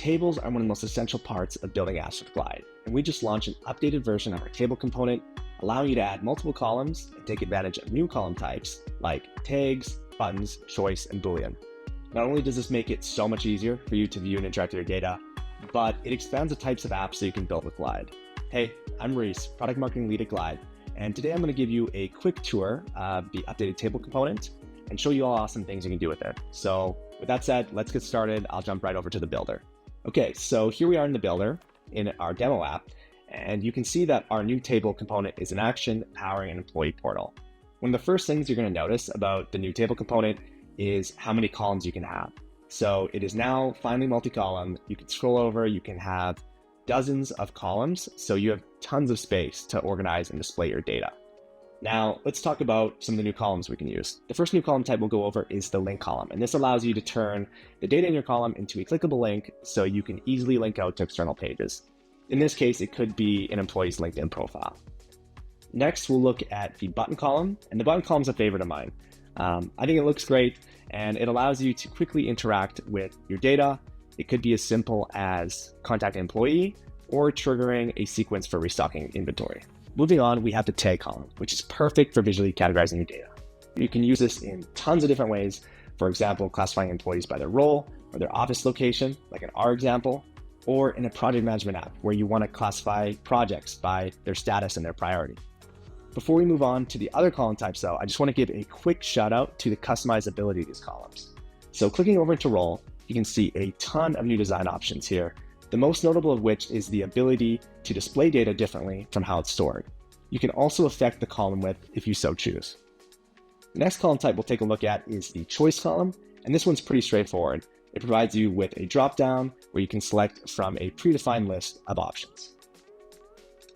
tables are one of the most essential parts of building apps with Glide, and we just launched an updated version of our table component, allowing you to add multiple columns and take advantage of new column types like tags, buttons, choice, and Boolean. Not only does this make it so much easier for you to view and interact with your data, but it expands the types of apps that you can build with Glide. Hey, I'm Reese, Product Marketing Lead at Glide, and today I'm going to give you a quick tour of the updated table component and show you all awesome things you can do with it. So with that said, let's get started. I'll jump right over to the builder. Okay, so here we are in the builder in our demo app, and you can see that our new table component is in action, powering an employee portal. One of the first things you're going to notice about the new table component is how many columns you can have. So it is now finally multi-column. You can scroll over, you can have dozens of columns, so you have tons of space to organize and display your data. Now, let's talk about some of the new columns we can use. The first new column type we'll go over is the link column, and this allows you to turn the data in your column into a clickable link so you can easily link out to external pages. In this case, it could be an employee's LinkedIn profile. Next, we'll look at the button column, and the button column is a favorite of mine. I think it looks great, and it allows you to quickly interact with your data. It could be as simple as contact an employee or triggering a sequence for restocking inventory. Moving on, we have the tag column, which is perfect for visually categorizing your data. You can use this in tons of different ways. For example, classifying employees by their role or their office location, like in our example, or in a project management app where you want to classify projects by their status and their priority. Before we move on to the other column types though, I just want to give a quick shout out to the customizability of these columns. So clicking over into role, you can see a ton of new design options here. The most notable of which is the ability to display data differently from how it's stored. You can also affect the column width if you so choose. The next column type we'll take a look at is the choice column, and this one's pretty straightforward. It provides you with a drop-down where you can select from a predefined list of options.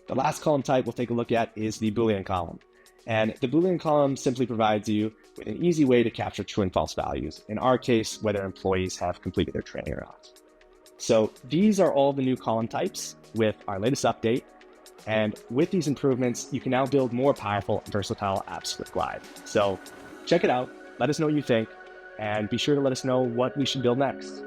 The last column type we'll take a look at is the Boolean column. And the Boolean column simply provides you with an easy way to capture true and false values. In our case, whether employees have completed their training or not. So these are all the new column types with our latest update. And with these improvements, you can now build more powerful and versatile apps with Glide. So check it out, let us know what you think, and be sure to let us know what we should build next.